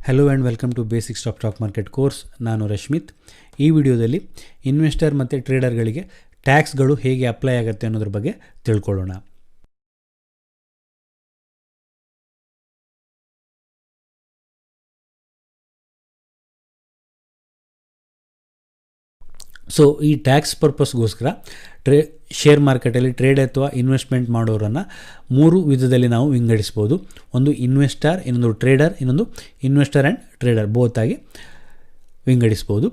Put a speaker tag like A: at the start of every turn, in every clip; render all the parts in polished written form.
A: Hello and welcome to basics of stock market course. ನಾನು ರಶ್ಮಿತ್. ಈ ವಿಡಿಯೋದಲ್ಲಿ ಇನ್ವೆಸ್ಟರ್ ಮತ್ತು ಟ್ರೇಡರ್ಗಳಿಗೆ ಟ್ಯಾಕ್ಸ್ಗಳು ಹೇಗೆ ಅಪ್ಲೈ ಆಗುತ್ತೆ ಅನ್ನೋದ್ರ ಬಗ್ಗೆ ತಿಳ್ಕೊಳ್ಳೋಣ. ಸೊ ಈ ಟ್ಯಾಕ್ಸ್ ಪರ್ಪಸ್ಗೋಸ್ಕರ ಶೇರ್ ಮಾರ್ಕೆಟಲ್ಲಿ ಟ್ರೇಡ್ ಅಥವಾ ಇನ್ವೆಸ್ಟ್ಮೆಂಟ್ ಮಾಡೋರನ್ನು 3 ವಿಧದಲ್ಲಿ ನಾವು ವಿಂಗಡಿಸ್ಬೋದು. ಒಂದು ಇನ್ವೆಸ್ಟರ್, ಇನ್ನೊಂದು ಟ್ರೇಡರ್, ಇನ್ನೊಂದು ಇನ್ವೆಸ್ಟರ್ ಆ್ಯಂಡ್ ಟ್ರೇಡರ್ ಬೋತ್ ಆಗಿ ವಿಂಗಡಿಸ್ಬೋದು.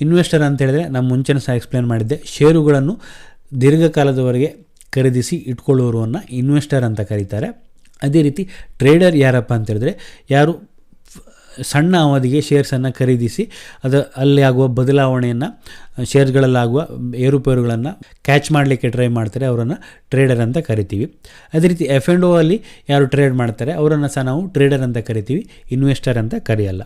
A: ಇನ್ವೆಸ್ಟರ್ ಅಂತ ಹೇಳಿದ್ರೆ ನಾನು ಮುಂಚೆನೇ ಸಹ ಎಕ್ಸ್ಪ್ಲೇನ್ ಮಾಡಿದ್ದೆ, ಷೇರುಗಳನ್ನು ದೀರ್ಘಕಾಲದವರೆಗೆ ಖರೀದಿಸಿ ಇಟ್ಕೊಳ್ಳೋರನ್ನು ಇನ್ವೆಸ್ಟರ್ ಅಂತ ಕರೀತಾರೆ. ಅದೇ ರೀತಿ ಟ್ರೇಡರ್ ಯಾರಪ್ಪ ಅಂತ ಹೇಳಿದ್ರೆ ಯಾರು ಸಣ್ಣ ಅವಧಿಗೆ ಶೇರ್ಸನ್ನು ಖರೀದಿಸಿ ಅಲ್ಲಿ ಆಗುವ ಬದಲಾವಣೆಯನ್ನು, ಶೇರ್ಗಳಲ್ಲಾಗುವ ಏರುಪೇರುಗಳನ್ನು ಕ್ಯಾಚ್ ಮಾಡಲಿಕ್ಕೆ ಟ್ರೈ ಮಾಡ್ತಾರೆ, ಅವರನ್ನು ಟ್ರೇಡರ್ ಅಂತ ಕರಿತೀವಿ. ಅದೇ ರೀತಿ F&O ಅಲ್ಲಿ ಯಾರು ಟ್ರೇಡ್ ಮಾಡ್ತಾರೆ ಅವರನ್ನು ಸಹ ನಾವು ಟ್ರೇಡರ್ ಅಂತ ಕರಿತೀವಿ, ಇನ್ವೆಸ್ಟರ್ ಅಂತ ಕರೆಯಲ್ಲ.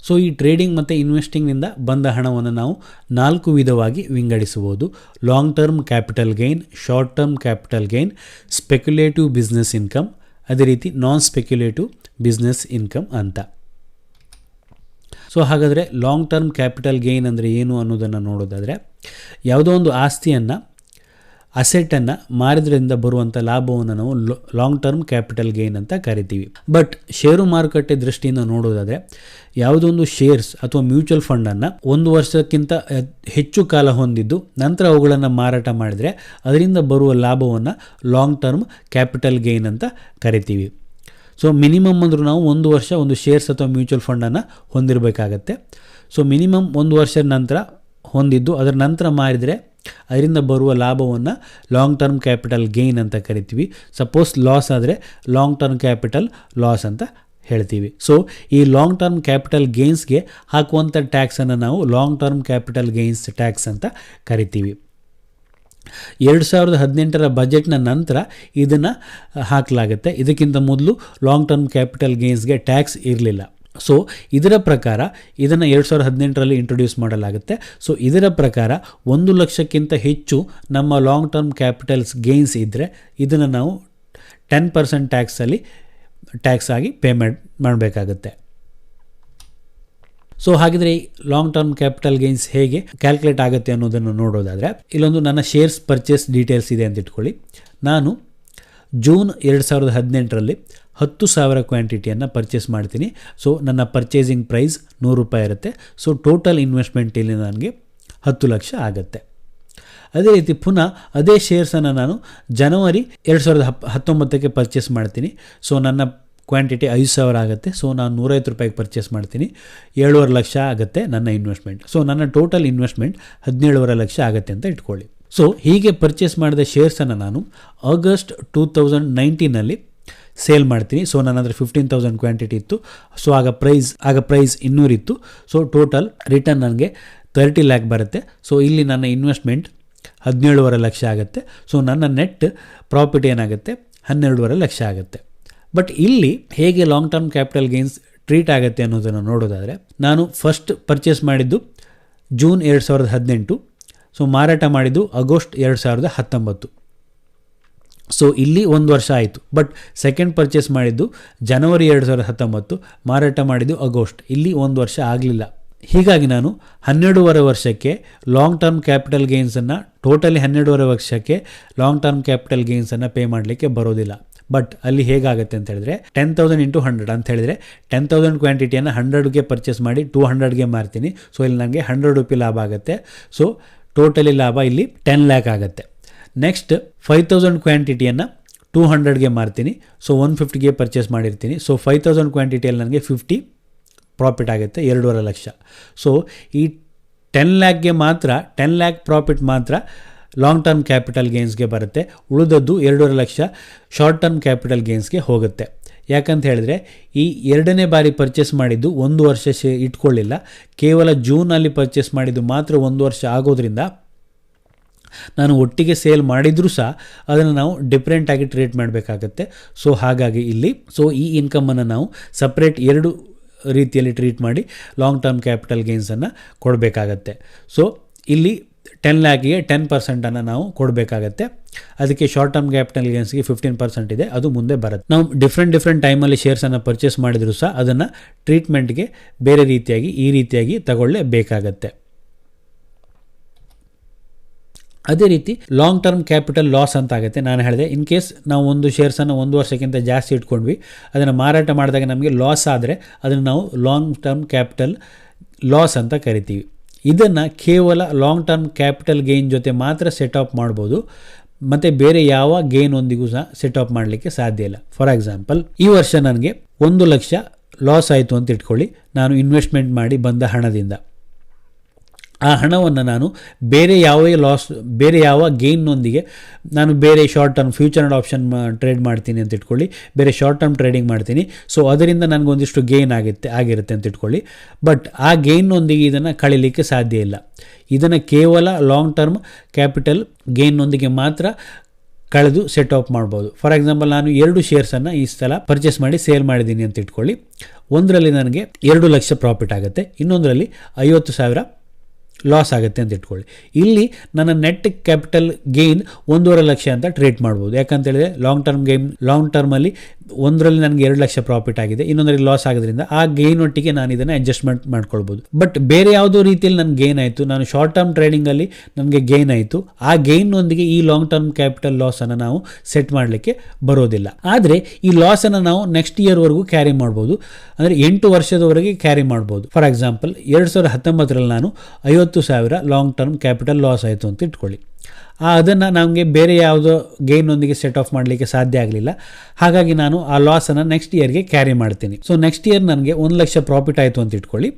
A: ಸೊ ಈ ಟ್ರೇಡಿಂಗ್ ಮತ್ತು ಇನ್ವೆಸ್ಟಿಂಗ್ನಿಂದ ಬಂದ ಹಣವನ್ನು ನಾವು 4 ವಿಧವಾಗಿ ವಿಂಗಡಿಸಬಹುದು. Long term capital gain, short term capital gain, speculative business income, ಅದೇ ರೀತಿ ನಾನ್ ಸ್ಪೆಕ್ಯುಲೇಟಿವ್ ಬಿಸ್ನೆಸ್ ಇನ್ಕಮ್ ಅಂತ. ಸೊ ಹಾಗಾದರೆ ಲಾಂಗ್ ಟರ್ಮ್ ಕ್ಯಾಪಿಟಲ್ ಗೈನ್ ಅಂದರೆ ಏನು ಅನ್ನೋದನ್ನು ನೋಡೋದಾದರೆ, ಯಾವುದೋ ಒಂದು ಆಸ್ತಿಯನ್ನು, ಅಸೆಟನ್ನು ಮಾರಿದ್ರಿಂದ ಬರುವಂಥ ಲಾಭವನ್ನು ನಾವು ಲಾಂಗ್ ಟರ್ಮ್ ಕ್ಯಾಪಿಟಲ್ ಗೈನ್ ಅಂತ ಕರಿತೀವಿ. ಬಟ್ ಷೇರು ಮಾರುಕಟ್ಟೆ ದೃಷ್ಟಿಯಿಂದ ನೋಡೋದಾದರೆ ಯಾವುದೊಂದು ಶೇರ್ಸ್ ಅಥವಾ ಮ್ಯೂಚುವಲ್ ಫಂಡನ್ನು 1 ವರ್ಷಕ್ಕಿಂತ ಹೆಚ್ಚು ಕಾಲ ಹೊಂದಿದ್ದು ನಂತರ ಅವುಗಳನ್ನು ಮಾರಾಟ ಮಾಡಿದರೆ ಅದರಿಂದ ಬರುವ ಲಾಭವನ್ನು ಲಾಂಗ್ ಟರ್ಮ್ ಕ್ಯಾಪಿಟಲ್ ಗೈನ್ ಅಂತ ಕರಿತೀವಿ. ಸೊ ಮಿನಿಮಮ್ ಅಂದರೂ ನಾವು 1 ವರ್ಷ ಒಂದು ಶೇರ್ಸ್ ಅಥವಾ ಮ್ಯೂಚುವಲ್ ಫಂಡನ್ನು ಹೊಂದಿರಬೇಕಾಗತ್ತೆ. ಸೊ ಮಿನಿಮಮ್ 1 ವರ್ಷದ ನಂತರ ಹೊಂದಿದ್ದು ಅದರ ನಂತರ ಮಾರಿದರೆ ಅದರಿಂದ ಬರುವ ಲಾಭವನ್ನು ಲಾಂಗ್ ಟರ್ಮ್ ಕ್ಯಾಪಿಟಲ್ ಗೈನ್ ಅಂತ ಕರಿತೀವಿ. ಸಪೋಸ್ ಲಾಸ್ ಆದರೆ ಲಾಂಗ್ ಟರ್ಮ್ ಕ್ಯಾಪಿಟಲ್ ಲಾಸ್ ಅಂತ ಹೇಳ್ತೀವಿ. ಸೊ ಈ ಲಾಂಗ್ ಟರ್ಮ್ ಕ್ಯಾಪಿಟಲ್ ಗೇನ್ಸ್ಗೆ ಹಾಕುವಂಥ ಟ್ಯಾಕ್ಸನ್ನು ನಾವು long term capital gains tax ಅಂತ ಕರಿತೀವಿ. 2018ರ ಬಜೆಟ್ನ ನಂತರ ಇದನ್ನು ಹಾಕಲಾಗುತ್ತೆ. ಇದಕ್ಕಿಂತ ಮೊದಲು ಲಾಂಗ್ ಟರ್ಮ್ ಕ್ಯಾಪಿಟಲ್ ಗೇನ್ಸ್ಗೆ ಟ್ಯಾಕ್ಸ್ ಇರಲಿಲ್ಲ. ಸೊ ಇದರ ಪ್ರಕಾರ ಇದನ್ನು 2018ರಲ್ಲಿ ಇಂಟ್ರೊಡ್ಯೂಸ್ ಮಾಡಲಾಗುತ್ತೆ. ಸೊ ಇದರ ಪ್ರಕಾರ 1 ಲಕ್ಷಕ್ಕಿಂತ ಹೆಚ್ಚು ನಮ್ಮ ಲಾಂಗ್ ಟರ್ಮ್ ಕ್ಯಾಪಿಟಲ್ಸ್ ಗೇನ್ಸ್ ಇದ್ದರೆ ಇದನ್ನು ನಾವು 10% ಟ್ಯಾಕ್ಸ್ ಆಗಿ ಪೇಮೆಂಟ್ ಮಾಡಬೇಕಾಗುತ್ತೆ. ಸೊ ಹಾಗಿದ್ರೆ ಈ ಲಾಂಗ್ ಟರ್ಮ್ ಕ್ಯಾಪಿಟಲ್ ಗೇನ್ಸ್ ಹೇಗೆ ಕ್ಯಾಲ್ಕುಲೇಟ್ ಆಗುತ್ತೆ ಅನ್ನೋದನ್ನು ನೋಡೋದಾದರೆ, ಇಲ್ಲೊಂದು ನನ್ನ ಶೇರ್ಸ್ ಪರ್ಚೇಸ್ ಡೀಟೇಲ್ಸ್ ಇದೆ ಅಂತ ಇಟ್ಕೊಳ್ಳಿ. ನಾನು ಜೂನ್ 2018ರಲ್ಲಿ 10,000 ಕ್ವಾಂಟಿಟಿಯನ್ನು ಪರ್ಚೇಸ್ ಮಾಡ್ತೀನಿ. ಸೊ ನನ್ನ ಪರ್ಚೇಸಿಂಗ್ ಪ್ರೈಸ್ ₹100 ಇರುತ್ತೆ. ಸೊ ಟೋಟಲ್ ಇನ್ವೆಸ್ಟ್ಮೆಂಟ್ ಇಲ್ಲಿ ನನಗೆ 10 ಲಕ್ಷ ಆಗುತ್ತೆ. ಅದೇ ರೀತಿ ಪುನಃ ಅದೇ ಶೇರ್ಸನ್ನು ನಾನು ಜನವರಿ 2019ಕ್ಕೆ ಪರ್ಚೇಸ್ ಮಾಡ್ತೀನಿ. ಸೊ ನನ್ನ ಕ್ವಾಂಟಿಟಿ 5,000 ಆಗುತ್ತೆ. ಸೊ ನಾನು ₹150 ಪರ್ಚೇಸ್ ಮಾಡ್ತೀನಿ. 7.5 ಲಕ್ಷ ಆಗುತ್ತೆ ನನ್ನ ಇನ್ವೆಸ್ಟ್ಮೆಂಟ್. ಸೊ ನನ್ನ ಟೋಟಲ್ ಇನ್ವೆಸ್ಟ್ಮೆಂಟ್ 17.5 ಲಕ್ಷ ಆಗುತ್ತೆ ಅಂತ ಇಟ್ಕೊಳ್ಳಿ. ಸೊ ಹೀಗೆ ಪರ್ಚೇಸ್ ಮಾಡಿದ ಶೇರ್ಸನ್ನು ನಾನು ಆಗಸ್ಟ್ 2019ನಲ್ಲಿ ಸೇಲ್ ಮಾಡ್ತೀನಿ. ಸೊ ನನ್ನ ಹತ್ರ 15,000 ಕ್ವಾಂಟಿಟಿ ಇತ್ತು. ಸೊ ಆಗ ಪ್ರೈಸ್ 200 ಇತ್ತು. ಸೊ ಟೋಟಲ್ ರಿಟರ್ನ್ ನನಗೆ 30 ಲ್ಯಾಕ್ ಬರುತ್ತೆ. ಸೊ ಇಲ್ಲಿ ನನ್ನ ಇನ್ವೆಸ್ಟ್ಮೆಂಟ್ 17.5 ಲಕ್ಷ ಆಗುತ್ತೆ. ಸೊ ನನ್ನ ನೆಟ್ ಪ್ರಾಫಿಟ್ ಏನಾಗುತ್ತೆ 12.5 ಲಕ್ಷ ಆಗುತ್ತೆ. ಬಟ್ ಇಲ್ಲಿ ಹೇಗೆ long term capital gains treat ಆಗುತ್ತೆ ಅನ್ನೋದನ್ನು ನೋಡೋದಾದರೆ, ನಾನು ಫಸ್ಟ್ ಪರ್ಚೇಸ್ ಮಾಡಿದ್ದು ಜೂನ್ 2018. ಸೊ ಮಾರಾಟ ಮಾಡಿದ್ದು ಆಗಸ್ಟ್ 2019. ಸೊ ಇಲ್ಲಿ 1 ವರ್ಷ ಆಯಿತು. ಬಟ್ ಸೆಕೆಂಡ್ ಪರ್ಚೇಸ್ ಮಾಡಿದ್ದು ಜನವರಿ 2019, ಮಾರಾಟ ಮಾಡಿದ್ದು ಆಗಸ್ಟ್, ಇಲ್ಲಿ 1 ವರ್ಷ ಆಗಲಿಲ್ಲ. ಹೀಗಾಗಿ ನಾನು 12.5 ವರ್ಷಕ್ಕೆ ಲಾಂಗ್ ಟರ್ಮ್ ಕ್ಯಾಪಿಟಲ್ ಗೇನ್ಸನ್ನು, ಟೋಟಲಿ 12.5 ವರ್ಷಕ್ಕೆ ಲಾಂಗ್ ಟರ್ಮ್ ಕ್ಯಾಪಿಟಲ್ ಗೇನ್ಸನ್ನು ಪೇ ಮಾಡಲಿಕ್ಕೆ ಬರೋದಿಲ್ಲ. ಬಟ್ ಅಲ್ಲಿ ಹೇಗಾಗುತ್ತೆ ಅಂತ ಹೇಳಿದ್ರೆ 10,000 × 100 ಅಂತ ಹೇಳಿದರೆ 10,000 ಕ್ವಾಂಟಿಟಿಯನ್ನು 100ಗೆ ಪರ್ಚೇಸ್ ಮಾಡಿ 200ಗೆ ಮಾರ್ತೀನಿ. ಸೊ ಇಲ್ಲಿ ನನಗೆ ₹100 ಲಾಭ ಆಗುತ್ತೆ. ಸೊ ಟೋಟಲಿ ಲಾಭ ಇಲ್ಲಿ 10 ಲ್ಯಾಕ್ ಆಗುತ್ತೆ. ನೆಕ್ಸ್ಟ್ 5,000 ಕ್ವಾಂಟಿಟಿಯನ್ನು 200ಗೆ ಮಾರ್ತೀನಿ. ಸೊ 150ಗೆ ಪರ್ಚೇಸ್ ಮಾಡಿರ್ತೀನಿ. ಸೊ 5,000 ಕ್ವಾಂಟಿಟಿಯಲ್ಲಿ ನನಗೆ 50 ಪ್ರಾಫಿಟ್ ಆಗುತ್ತೆ, 2.5 ಲಕ್ಷ. ಸೊ ಈ 10 ಲ್ಯಾಕ್ಗೆ ಮಾತ್ರ 10 ಲ್ಯಾಕ್ ಪ್ರಾಫಿಟ್ ಮಾತ್ರ ಲಾಂಗ್ ಟರ್ಮ್ ಕ್ಯಾಪಿಟಲ್ ಗೇನ್ಸ್ಗೆ ಬರುತ್ತೆ. ಉಳಿದದ್ದು 2.5 ಲಕ್ಷ ಶಾರ್ಟ್ ಟರ್ಮ್ ಕ್ಯಾಪಿಟಲ್ ಗೇನ್ಸ್ಗೆ ಹೋಗುತ್ತೆ. ಯಾಕಂತ ಹೇಳಿದ್ರೆ ಈ 2ನೇ ಬಾರಿ ಪರ್ಚೇಸ್ ಮಾಡಿದ್ದು 1 ವರ್ಷ ಇಟ್ಕೊಳ್ಳಿಲ್ಲ, ಕೇವಲ ಜೂನಲ್ಲಿ ಪರ್ಚೇಸ್ ಮಾಡಿದ್ದು ಮಾತ್ರ 1 ವರ್ಷ ಆಗೋದ್ರಿಂದ ನಾನು ಒಟ್ಟಿಗೆ ಸೇಲ್ ಮಾಡಿದರೂ ಸಹ ಅದನ್ನು ನಾವು ಡಿಫ್ರೆಂಟಾಗಿ ಟ್ರೀಟ್ ಮಾಡಬೇಕಾಗತ್ತೆ. ಸೊ ಹಾಗಾಗಿ ಇಲ್ಲಿ ಈ ಇನ್ಕಮನ್ನು ನಾವು ಸಪ್ರೇಟ್ 2 ರೀತಿಯಲ್ಲಿ ಟ್ರೀಟ್ ಮಾಡಿ ಲಾಂಗ್ ಟರ್ಮ್ ಕ್ಯಾಪಿಟಲ್ ಗೇನ್ಸನ್ನು ಕೊಡಬೇಕಾಗತ್ತೆ. ಸೊ ಇಲ್ಲಿ 10 ಲ್ಯಾಕಿಗೆ 10% ನಾವು ಕೊಡಬೇಕಾಗತ್ತೆ. ಅದಕ್ಕೆ ಶಾರ್ಟ್ ಟರ್ಮ್ ಕ್ಯಾಪಿಟಲ್ ಗೇನ್ಸ್ಗೆ 15% ಇದೆ, ಅದು ಮುಂದೆ ಬರುತ್ತೆ. ನಾವು ಡಿಫ್ರೆಂಟ್ ಟೈಮಲ್ಲಿ ಶೇರ್ಸನ್ನು ಪರ್ಚೇಸ್ ಮಾಡಿದರೂ ಸಹ ಅದನ್ನು ಟ್ರೀಟ್ಮೆಂಟ್ಗೆ ಬೇರೆ ರೀತಿಯಾಗಿ ಈ ರೀತಿಯಾಗಿ ತಗೊಳ್ಳೇಬೇಕಾಗತ್ತೆ. ಅದೇ ರೀತಿ ಲಾಂಗ್ ಟರ್ಮ್ ಕ್ಯಾಪಿಟಲ್ ಲಾಸ್ ಅಂತ ಆಗುತ್ತೆ. ನಾನು ಹೇಳಿದೆ, ಇನ್ ಕೇಸ್ ನಾವು ಒಂದು ಶೇರ್ಸನ್ನು 1 ವರ್ಷಕ್ಕಿಂತ ಜಾಸ್ತಿ ಇಟ್ಕೊಂಡ್ವಿ, ಅದನ್ನು ಮಾರಾಟ ಮಾಡಿದಾಗ ನಮಗೆ ಲಾಸ್ ಆದರೆ ಅದನ್ನು ನಾವು ಲಾಂಗ್ ಟರ್ಮ್ ಕ್ಯಾಪಿಟಲ್ ಲಾಸ್ ಅಂತ ಕರಿತೀವಿ. ಇದನ್ನು ಕೇವಲ ಲಾಂಗ್ ಟರ್ಮ್ ಕ್ಯಾಪಿಟಲ್ ಗೇನ್ ಜೊತೆ ಮಾತ್ರ ಸೆಟ್ ಆಫ್ ಮಾಡ್ಬೋದು, ಮತ್ತು ಬೇರೆ ಯಾವ ಗೇನ್ ಒಂದಿಗೂ ಸಹ ಸೆಟ್ ಆಫ್ ಮಾಡಲಿಕ್ಕೆ ಸಾಧ್ಯ ಇಲ್ಲ. ಫಾರ್ ಎಕ್ಸಾಂಪಲ್, ಈ ವರ್ಷ ನನಗೆ 1 ಲಕ್ಷ ಲಾಸ್ ಆಯಿತು ಅಂತ ಇಟ್ಕೊಳ್ಳಿ, ನಾನು ಇನ್ವೆಸ್ಟ್ಮೆಂಟ್ ಮಾಡಿ ಬಂದ ಹಣದಿಂದ. ಆ ಹಣವನ್ನು ನಾನು ಬೇರೆ ಯಾವ ಗೇನ್ನೊಂದಿಗೆ ನಾನು ಬೇರೆ short term future and option trade ಮಾಡ್ತೀನಿ ಅಂತ ಇಟ್ಕೊಳ್ಳಿ, ಬೇರೆ ಶಾರ್ಟ್ ಟರ್ಮ್ ಟ್ರೇಡಿಂಗ್ ಮಾಡ್ತೀನಿ. ಸೊ ಅದರಿಂದ ನನಗೊಂದಿಷ್ಟು ಗೇನ್ ಆಗಿರುತ್ತೆ ಅಂತ ಇಟ್ಕೊಳ್ಳಿ. ಬಟ್ ಆ ಗೇನ್ನೊಂದಿಗೆ ಇದನ್ನು ಕಳೀಲಿಕ್ಕೆ ಸಾಧ್ಯ ಇಲ್ಲ. ಇದನ್ನು ಕೇವಲ ಲಾಂಗ್ ಟರ್ಮ್ ಕ್ಯಾಪಿಟಲ್ ಗೇನ್ನೊಂದಿಗೆ ಮಾತ್ರ ಕಳೆದು ಸೆಟ್ ಆಫ್ ಮಾಡ್ಬೋದು. ಫಾರ್ ಎಕ್ಸಾಂಪಲ್, ನಾನು 2 ಶೇರ್ಸನ್ನು ಈ ಸಲ ಪರ್ಚೇಸ್ ಮಾಡಿ ಸೇಲ್ ಮಾಡಿದ್ದೀನಿ ಅಂತ ಇಟ್ಕೊಳ್ಳಿ. ಒಂದರಲ್ಲಿ ನನಗೆ 2 ಲಕ್ಷ ಪ್ರಾಫಿಟ್ ಆಗುತ್ತೆ, ಇನ್ನೊಂದರಲ್ಲಿ 50,000 ಲಾಸ್ ಆಗುತ್ತೆ ಅಂತ ಇಟ್ಕೊಳ್ಳಿ. ಇಲ್ಲಿ ನನ್ನ ನೆಟ್ ಕ್ಯಾಪಿಟಲ್ ಗೇನ್ 1.5 ಲಕ್ಷ ಅಂತ ಟ್ರೇಡ್ ಮಾಡ್ಬೋದು. ಯಾಕಂತೇಳಿದ್ರೆ ಲಾಂಗ್ ಟರ್ಮಲ್ಲಿ ಒಂದರಲ್ಲಿ ನನಗೆ 2 ಲಕ್ಷ ಪ್ರಾಫಿಟ್ ಆಗಿದೆ, ಇನ್ನೊಂದರಲ್ಲಿ ಲಾಸ್ ಆಗೋದ್ರಿಂದ ಆ ಗೇನ್ ಒಟ್ಟಿಗೆ ನಾನು ಇದನ್ನು ಅಡ್ಜಸ್ಟ್ಮೆಂಟ್ ಮಾಡ್ಕೊಳ್ಬೋದು. ಬಟ್ ಬೇರೆ ಯಾವುದೋ ರೀತಿಯಲ್ಲಿ ನನಗೆ ಗೇನ್ ಆಯಿತು, ನಾನು ಶಾರ್ಟ್ ಟರ್ಮ್ ಟ್ರೇಡಿಂಗಲ್ಲಿ ನನಗೆ ಗೇನ್ ಆಯಿತು, ಆ ಗೇನ್ನೊಂದಿಗೆ ಈ ಲಾಂಗ್ ಟರ್ಮ್ ಕ್ಯಾಪಿಟಲ್ ಲಾಸನ್ನು ನಾವು ಸೆಟ್ ಮಾಡಲಿಕ್ಕೆ ಬರೋದಿಲ್ಲ. ಆದರೆ ಈ ಲಾಸನ್ನು ನಾವು ನೆಕ್ಸ್ಟ್ ಇಯರ್ವರೆಗೂ ಕ್ಯಾರಿ ಮಾಡ್ಬೋದು, ಅಂದರೆ 8 ವರ್ಷದವರೆಗೆ ಕ್ಯಾರಿ ಮಾಡ್ಬೋದು. ಫಾರ್ ಎಕ್ಸಾಂಪಲ್, 2019ರಲ್ಲಿ ನಾನು 50,000 ಲಾಂಗ್ ಟರ್ಮ್ ಕ್ಯಾಪಿಟಲ್ ಲಾಸ್ ಆಯಿತು ಅಂತ ಇಟ್ಕೊಳ್ಳಿ. ಅದನ್ನು ನಮಗೆ ಬೇರೆ ಯಾವುದೋ ಗೇನ್ನೊಂದಿಗೆ ಸೆಟ್ ಆಫ್ ಮಾಡಲಿಕ್ಕೆ ಸಾಧ್ಯ ಆಗಲಿಲ್ಲ. ಹಾಗಾಗಿ ನಾನು ಆ ಲಾಸನ್ನು ನೆಕ್ಸ್ಟ್ ಇಯರ್ಗೆ ಕ್ಯಾರಿ ಮಾಡ್ತೀನಿ. ಸೊ ನೆಕ್ಸ್ಟ್ ಇಯರ್ ನನಗೆ 1 ಲಕ್ಷ ಪ್ರಾಫಿಟ್ ಆಯಿತು ಅಂತ ಇಟ್ಕೊಳ್ಳಿ.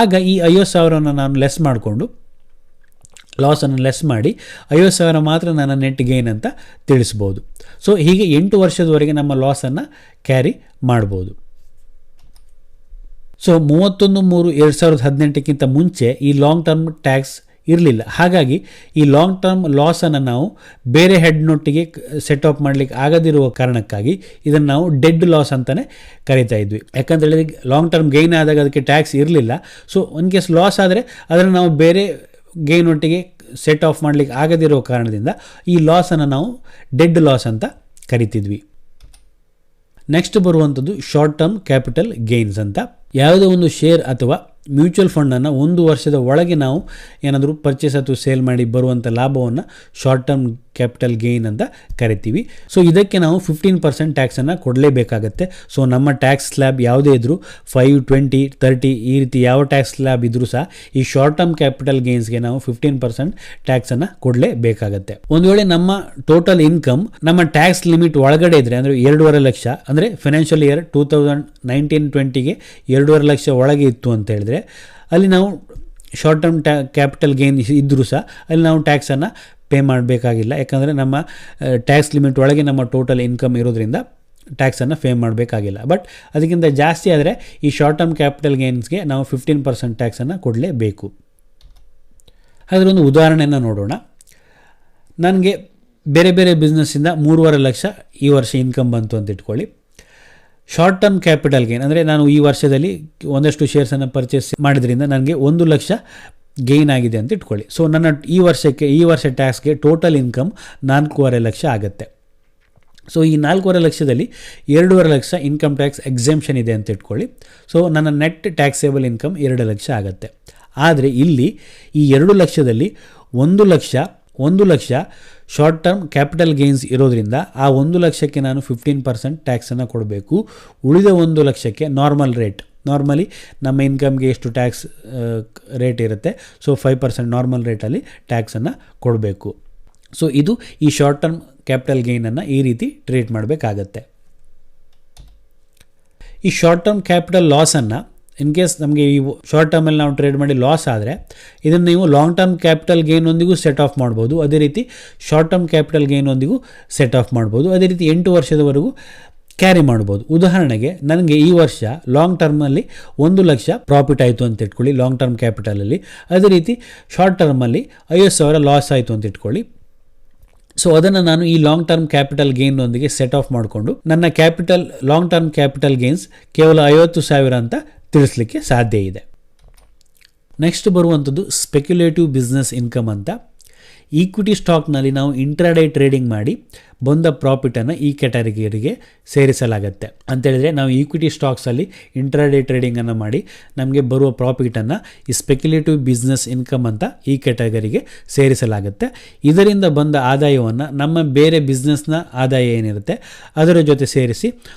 A: ಆಗ ಈ 50,000 ನಾನು ಲೆಸ್ ಮಾಡಿಕೊಂಡು, ಲಾಸನ್ನು ಲೆಸ್ ಮಾಡಿ 50,000 ಮಾತ್ರ ನನ್ನ ನೆಟ್ ಗೇನ್ ಅಂತ ತಿಳಿಸ್ಬೋದು. ಸೊ ಹೀಗೆ 8 ವರ್ಷದವರೆಗೆ ನಮ್ಮ ಲಾಸನ್ನು ಕ್ಯಾರಿ ಮಾಡ್ಬೋದು. ಸೊ 31/3/2018ಕ್ಕಿಂತ ಮುಂಚೆ ಈ ಲಾಂಗ್ ಟರ್ಮ್ ಟ್ಯಾಕ್ಸ್ ಇರಲಿಲ್ಲ. ಹಾಗಾಗಿ ಈ ಲಾಂಗ್ ಟರ್ಮ್ ಲಾಸನ್ನು ನಾವು ಬೇರೆ ಹೆಡ್ನೊಟ್ಟಿಗೆ ಸೆಟ್ ಆಫ್ ಮಾಡಲಿಕ್ಕೆ ಆಗದಿರುವ ಕಾರಣಕ್ಕಾಗಿ ಇದನ್ನು ನಾವು ಡೆಡ್ ಲಾಸ್ ಅಂತಲೇ ಕರಿತಾ ಇದ್ವಿ. ಯಾಕಂತ ಹೇಳಿದ್ರೆ ಲಾಂಗ್ ಟರ್ಮ್ ಗೇನ್ ಆದಾಗ ಅದಕ್ಕೆ ಟ್ಯಾಕ್ಸ್ ಇರಲಿಲ್ಲ. ಸೊ ಒನ್ ಕೇಸ್ ಲಾಸ್ ಆದರೆ ಅದನ್ನು ನಾವು ಬೇರೆ ಗೇನ್ ಒಟ್ಟಿಗೆ ಸೆಟ್ ಆಫ್ ಮಾಡಲಿಕ್ಕೆ ಆಗದಿರೋ ಕಾರಣದಿಂದ ಈ ಲಾಸನ್ನು ನಾವು ಡೆಡ್ ಲಾಸ್ ಅಂತ ಕರಿತಿದ್ವಿ. ನೆಕ್ಸ್ಟ್ ಬರುವಂಥದ್ದು ಶಾರ್ಟ್ ಟರ್ಮ್ ಕ್ಯಾಪಿಟಲ್ ಗೇನ್ಸ್ ಅಂತ. ಯಾವುದೋ ಒಂದು ಶೇರ್ ಅಥವಾ ಮ್ಯೂಚುವಲ್ ಫಂಡನ್ನು 1 ವರ್ಷದ ಒಳಗೆ ನಾವು ಏನಾದರೂ ಪರ್ಚೇಸ್ ಅಥವಾ ಸೇಲ್ ಮಾಡಿ ಬರುವಂಥ ಲಾಭವನ್ನು ಶಾರ್ಟ್ ಟರ್ಮ್ ಕ್ಯಾಪಿಟಲ್ ಗೇನ್ ಅಂತ ಕರಿತೀವಿ. ಸೊ ಇದಕ್ಕೆ ನಾವು 15% ಟ್ಯಾಕ್ಸನ್ನು ಕೊಡಲೇಬೇಕಾಗತ್ತೆ. ಸೊ ನಮ್ಮ ಟ್ಯಾಕ್ಸ್ ಸ್ಲ್ಯಾಬ್ ಯಾವುದೇ ಇದ್ದರೂ 5, 20, 30 ಈ ರೀತಿ ಯಾವ ಟ್ಯಾಕ್ಸ್ ಸ್ಲ್ಯಾಬ್ ಇದ್ದರೂ ಸಹ ಈ ಶಾರ್ಟ್ ಟರ್ಮ್ ಕ್ಯಾಪಿಟಲ್ ಗೇನ್ಸ್ಗೆ ನಾವು 15% ಟ್ಯಾಕ್ಸನ್ನು ಕೊಡಲೇಬೇಕಾಗತ್ತೆ. ಒಂದು ವೇಳೆ ನಮ್ಮ ಟೋಟಲ್ ಇನ್ಕಮ್ ನಮ್ಮ ಟ್ಯಾಕ್ಸ್ ಲಿಮಿಟ್ ಒಳಗಡೆ ಇದ್ದರೆ, ಅಂದರೆ 2.5 ಲಕ್ಷ, ಅಂದರೆ ಫೈನಾನ್ಷಿಯಲ್ ಇಯರ್ 2019-20ಗೆ 2.5 ಲಕ್ಷ ಒಳಗೆ ಇತ್ತು ಅಂತ ಹೇಳಿದ್ರೆ ಅಲ್ಲಿ ನಾವು ಶಾರ್ಟ್ ಟರ್ಮ್ ಕ್ಯಾಪಿಟಲ್ ಗೇನ್ ಇದ್ದರೂ ಸಹ ಅಲ್ಲಿ ನಾವು ಟ್ಯಾಕ್ಸನ್ನು ಪೇ ಮಾಡಬೇಕಾಗಿಲ್ಲ. ಯಾಕಂದರೆ ನಮ್ಮ ಟ್ಯಾಕ್ಸ್ ಲಿಮಿಟ್ ಒಳಗೆ ನಮ್ಮ ಟೋಟಲ್ ಇನ್ಕಮ್ ಇರೋದ್ರಿಂದ ಟ್ಯಾಕ್ಸನ್ನು ಪೇ ಮಾಡಬೇಕಾಗಿಲ್ಲ. ಬಟ್ ಅದಕ್ಕಿಂತ ಜಾಸ್ತಿ ಆದರೆ ಈ ಶಾರ್ಟ್ ಟರ್ಮ್ ಕ್ಯಾಪಿಟಲ್ ಗೇನ್ಸ್ಗೆ ನಾವು 15% ಟ್ಯಾಕ್ಸನ್ನು ಕೊಡಲೇಬೇಕು. ಅದರ ಒಂದು ಉದಾಹರಣೆಯನ್ನು ನೋಡೋಣ. ನನಗೆ ಬೇರೆ ಬೇರೆ ಬಿಸ್ನೆಸ್ಸಿಂದ 3.5 ಲಕ್ಷ ಈ ವರ್ಷ ಇನ್ಕಮ್ ಬಂತು ಅಂತ ಇಟ್ಕೊಳ್ಳಿ. ಶಾರ್ಟ್ ಟರ್ಮ್ ಕ್ಯಾಪಿಟಲ್ ಗೇನ್ ಅಂದರೆ ನಾನು ಈ ವರ್ಷದಲ್ಲಿ ಒಂದಷ್ಟು ಶೇರ್ಸನ್ನು ಪರ್ಚೇಸ್ ಮಾಡಿದ್ರಿಂದ ನನಗೆ 1 ಲಕ್ಷ ಗೇನ್ ಆಗಿದೆ ಅಂತ ಇಟ್ಕೊಳ್ಳಿ. ಸೊ ನನ್ನ ಈ ವರ್ಷ ಟ್ಯಾಕ್ಸ್ಗೆ ಟೋಟಲ್ ಇನ್ಕಮ್ 4.5 ಲಕ್ಷ ಆಗುತ್ತೆ. ಸೊ ಈ 4.5 ಲಕ್ಷದಲ್ಲಿ 2.5 ಲಕ್ಷ ಇನ್ಕಮ್ ಟ್ಯಾಕ್ಸ್ ಎಕ್ಸೆಂಪ್ಷನ್ ಇದೆ ಅಂತ ಇಟ್ಕೊಳ್ಳಿ. ಸೊ ನನ್ನ ನೆಟ್ ಟ್ಯಾಕ್ಸೇಬಲ್ ಇನ್ಕಮ್ 2 ಲಕ್ಷ ಆಗುತ್ತೆ. ಆದರೆ ಇಲ್ಲಿ ಈ 2 ಲಕ್ಷದಲ್ಲಿ 1 lakh short term capital gains ಇರೋದ್ರಿಂದ ಆ 1 ಲಕ್ಷಕ್ಕೆ ನಾನು 15% ಟ್ಯಾಕ್ಸನ್ನು ಕೊಡಬೇಕು. ಉಳಿದ 1 ಲಕ್ಷಕ್ಕೆ ನಾರ್ಮಲಿ ನಮ್ಮ ಇನ್ಕಮ್ಗೆ ಎಷ್ಟು ಟ್ಯಾಕ್ಸ್ ರೇಟ್ ಇರುತ್ತೆ, ಸೊ 5% ನಾರ್ಮಲ್ ರೇಟಲ್ಲಿ ಟ್ಯಾಕ್ಸನ್ನು ಕೊಡಬೇಕು. ಸೊ ಇದು ಈ ಶಾರ್ಟ್ ಟರ್ಮ್ ಕ್ಯಾಪಿಟಲ್ ಗೇನನ್ನು ಈ ರೀತಿ ಟ್ರೀಟ್ ಮಾಡಬೇಕಾಗತ್ತೆ. ಈ ಶಾರ್ಟ್ ಟರ್ಮ್ ಕ್ಯಾಪಿಟಲ್ ಲಾಸನ್ನು ಇನ್ ಕೇಸ್ ನಮಗೆ ಈ ಶಾರ್ಟ್ ಟರ್ಮಲ್ಲಿ ನಾವು ಟ್ರೇಡ್ ಮಾಡಿ ಲಾಸ್ ಆದರೆ ಇದನ್ನು ನೀವು ಲಾಂಗ್ ಟರ್ಮ್ ಕ್ಯಾಪಿಟಲ್ ಗೇನೊಂದಿಗೂ ಸೆಟ್ ಆಫ್ ಮಾಡ್ಬೋದು. ಅದೇ ರೀತಿ ಶಾರ್ಟ್ ಟರ್ಮ್ ಕ್ಯಾಪಿಟಲ್ ಗೇನೊಂದಿಗೂ ಸೆಟ್ ಆಫ್ ಮಾಡ್ಬೋದು. ಅದೇ ರೀತಿ 8 ವರ್ಷದವರೆಗೂ ಕ್ಯಾರಿ ಮಾಡ್ಬೋದು. ಉದಾಹರಣೆಗೆ ನನಗೆ ಈ ವರ್ಷ ಲಾಂಗ್ ಟರ್ಮಲ್ಲಿ 1 ಲಕ್ಷ ಪ್ರಾಫಿಟ್ ಆಯಿತು ಅಂತ ಇಟ್ಕೊಳ್ಳಿ ಲಾಂಗ್ ಟರ್ಮ್ ಕ್ಯಾಪಿಟಲಲ್ಲಿ. ಅದೇ ರೀತಿ ಶಾರ್ಟ್ ಟರ್ಮಲ್ಲಿ 50,000 ಲಾಸ್ ಆಯಿತು ಅಂತ ಇಟ್ಕೊಳ್ಳಿ. ಸೊ ಅದನ್ನು ನಾನು ಈ ಲಾಂಗ್ ಟರ್ಮ್ ಕ್ಯಾಪಿಟಲ್ ಗೇನ್ನೊಂದಿಗೆ ಸೆಟ್ ಆಫ್ ಮಾಡಿಕೊಂಡು ನನ್ನ ಲಾಂಗ್ ಟರ್ಮ್ ಕ್ಯಾಪಿಟಲ್ ಗೇನ್ಸ್ ಕೇವಲ 50,000 ಅಂತ ತಿಳಿಸ್ಲಿಕ್ಕೆ ಸಾಧ್ಯ ಇದೆ. ನೆಕ್ಸ್ಟ್ ಬರುವಂಥದ್ದು ಸ್ಪೆಕ್ಯುಲೇಟಿವ್ ಬಿಸ್ನೆಸ್ ಇನ್ಕಮ್ ಅಂತ. ಈಕ್ವಿಟಿ ಸ್ಟಾಕ್ನಲ್ಲಿ ನಾವು ಇಂಟ್ರಾಡೇ ಟ್ರೇಡಿಂಗ್ ಮಾಡಿ ಬಂದ ಪ್ರಾಫಿಟನ್ನು ಈ ಕ್ಯಾಟಗರಿಗೆ ಸೇರಿಸಲಾಗುತ್ತೆ. ಅಂತೇಳಿದರೆ ನಾವು ಈಕ್ವಿಟಿ ಸ್ಟಾಕ್ಸಲ್ಲಿ ಇಂಟ್ರಾಡೇ ಟ್ರೇಡಿಂಗನ್ನು ಮಾಡಿ ನಮಗೆ ಬರುವ ಪ್ರಾಫಿಟನ್ನು ಈ ಸ್ಪೆಕ್ಯುಲೇಟಿವ್ ಬಿಸ್ನೆಸ್ ಇನ್ಕಮ್ ಅಂತ ಈ ಕ್ಯಾಟಗರಿಗೆ ಸೇರಿಸಲಾಗುತ್ತೆ. ಇದರಿಂದ ಬಂದ ಆದಾಯವನ್ನು ನಮ್ಮ ಬೇರೆ ಬಿಸ್ನೆಸ್ನ ಆದಾಯ ಏನಿರುತ್ತೆ ಅದರ ಜೊತೆ ಸೇರಿಸಿ